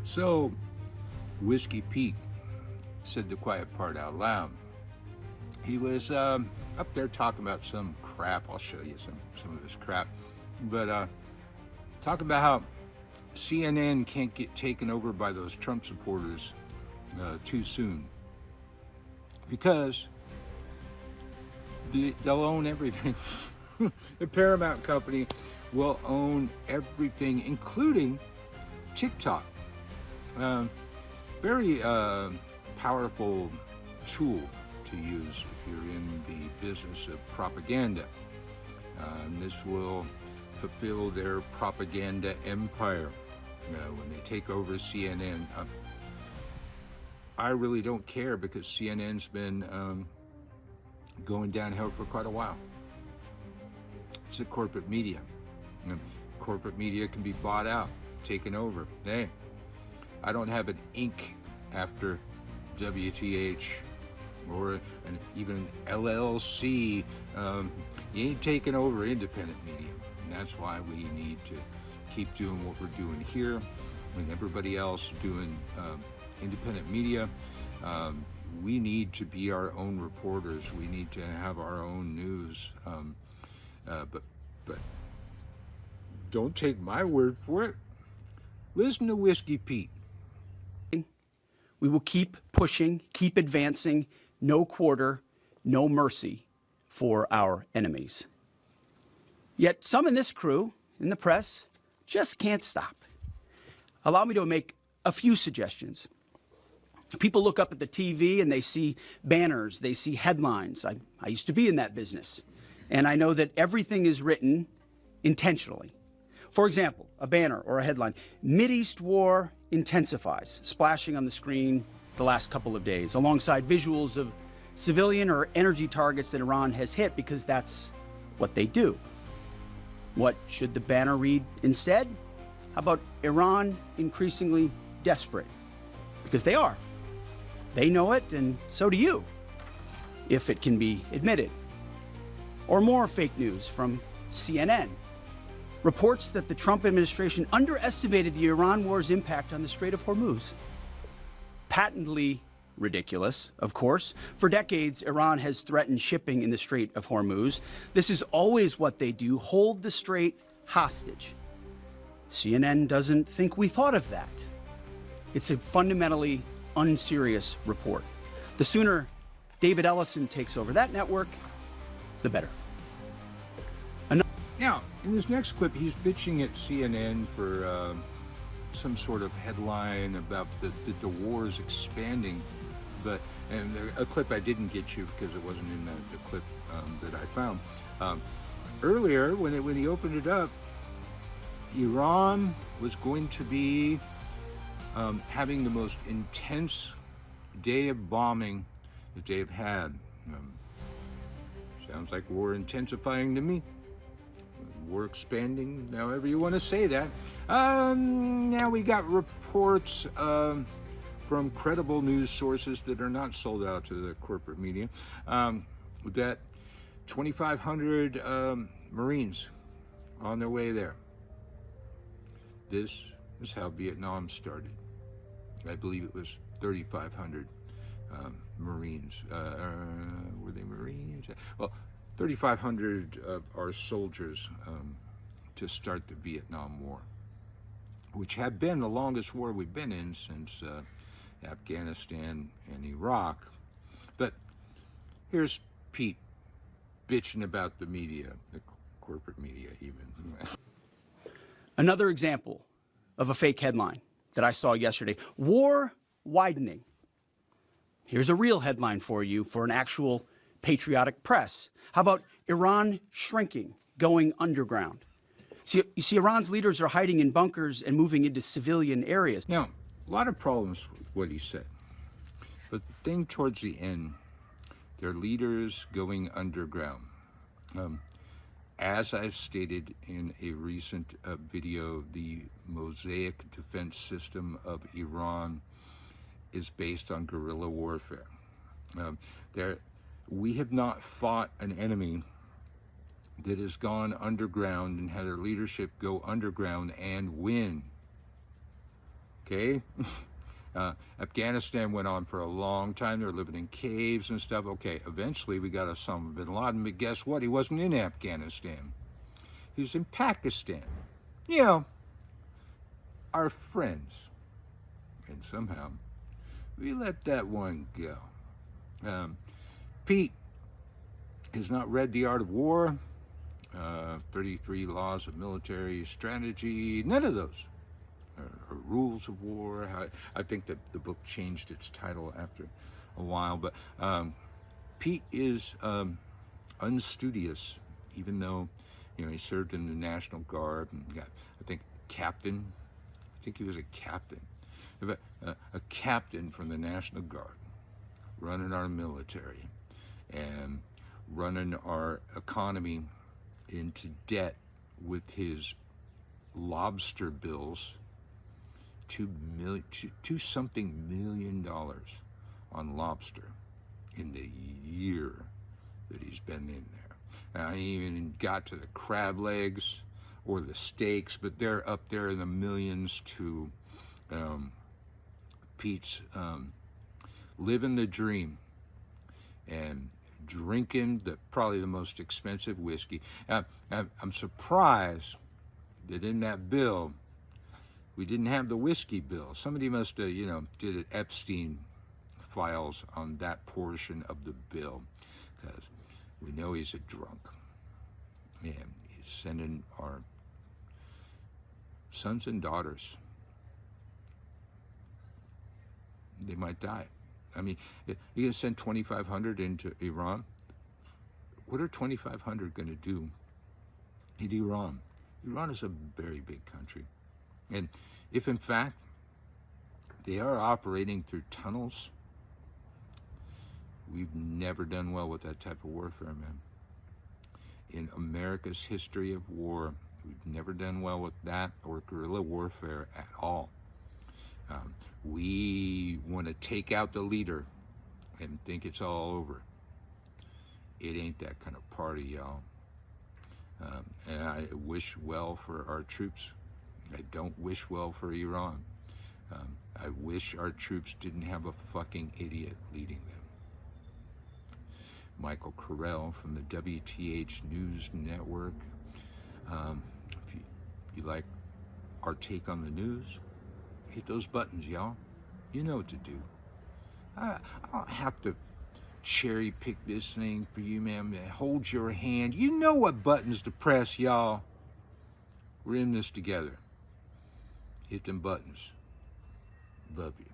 So, Whiskey Pete said the quiet part out loud. He was up there talking about some crap. I'll show you some of his crap. But talking about how CNN can't get taken over by those Trump supporters too soon. Because they'll own everything. The Paramount company will own everything, including TikTok. Very powerful tool to use if you're in the business of propaganda. This will fulfill their propaganda empire when they take over CNN. I really don't care because CNN's been going downhill for quite a while. It's a corporate media. Corporate media can be bought out, taken over. Hey, I don't have an ink after WTH or even LLC. You ain't taking over independent media. And that's why we need to keep doing what we're doing here and everybody else doing independent media. We need to be our own reporters. We need to have our own news. But don't take my word for it. Listen to Whiskey Pete. We will keep pushing, keep advancing, no quarter, no mercy for our enemies. Yet some in this crew, in the press, just can't stop. Allow me to make a few suggestions. People look up at the TV and they see banners, they see headlines. I used to be in that business, and I know that everything is written intentionally. For example, a banner or a headline, Mideast war intensifies, splashing on the screen the last couple of days, alongside visuals of civilian or energy targets that Iran has hit, because that's what they do. What should the banner read instead? How about Iran increasingly desperate? Because they are. They know it, and so do you, if it can be admitted. Or more fake news from CNN. Reports that the Trump administration underestimated the Iran war's impact on the Strait of Hormuz. Patently ridiculous, of course. For decades, Iran has threatened shipping in the Strait of Hormuz. This is always what they do, hold the strait hostage. CNN doesn't think we thought of that. It's a fundamentally unserious report. The sooner David Ellison takes over that network, the better. Now, in this next clip, he's bitching at CNN for some sort of headline about the war is expanding. And a clip I didn't get you because it wasn't in the clip that I found. Earlier, when he opened it up, Iran was going to be having the most intense day of bombing that they've had. Sounds like war intensifying to me. War expanding, however you want to say that. Now we got reports from credible news sources that are not sold out to the corporate media that 2,500 Marines on their way there. This is how Vietnam started. I believe it was 3,500 Marines. Were they Marines? Well, 3,500 of our soldiers to start the Vietnam War, which had been the longest war we've been in since Afghanistan and Iraq. But here's Pete bitching about the media, the corporate media even. Another example of a fake headline that I saw yesterday. War widening. Here's a real headline for you for an actual patriotic press. How about Iran shrinking, going underground? You see, Iran's leaders are hiding in bunkers and moving into civilian areas. Now, a lot of problems with what he said. But the thing towards the end, their leaders going underground. As I've stated in a recent video, the Mosaic defense system of Iran is based on guerrilla warfare. We have not fought an enemy that has gone underground and had their leadership go underground and win. okay? Afghanistan went on for a long time. They were living in caves and stuff. Okay, eventually we got Osama bin Laden, but guess what? He wasn't in Afghanistan. He was in Pakistan. You know, our friends. And somehow we let that one go. Pete has not read The Art of War, 33 Laws of Military Strategy, none of those. Or Rules of War. I think that the book changed its title after a while, but Pete is unstudious, even though he served in the National Guard and got, I think, captain. I think he was a captain, a captain from the National Guard, running our military and running our economy into debt with his lobster bills. $2 something million on lobster in the year that he's been in there. I even got to the crab legs or the steaks, but they're up there in the millions to Pete's living the dream and drinking probably the most expensive whiskey. I'm surprised that in that bill we didn't have the whiskey bill. Somebody must have, did an Epstein files on that portion of the bill, because we know he's a drunk. And he's sending our sons and daughters, they might die. I mean, you're going to send 2,500 into Iran? What are 2,500 going to do in Iran? Iran is a very big country. And if in fact they are operating through tunnels, we've never done well with that type of warfare, man. In America's history of war, we've never done well with that or guerrilla warfare at all. We want to take out the leader and think it's all over. It ain't that kind of party, y'all. And I wish well for our troops. I don't wish well for Iran. I wish our troops didn't have a fucking idiot leading them. Michael Carell from the WTH News Network. If you like our take on the news, hit those buttons, y'all. You know what to do. I don't have to cherry pick this thing for you, man. Hold your hand. You know what buttons to press, y'all. We're in this together. Hit them buttons. Love you.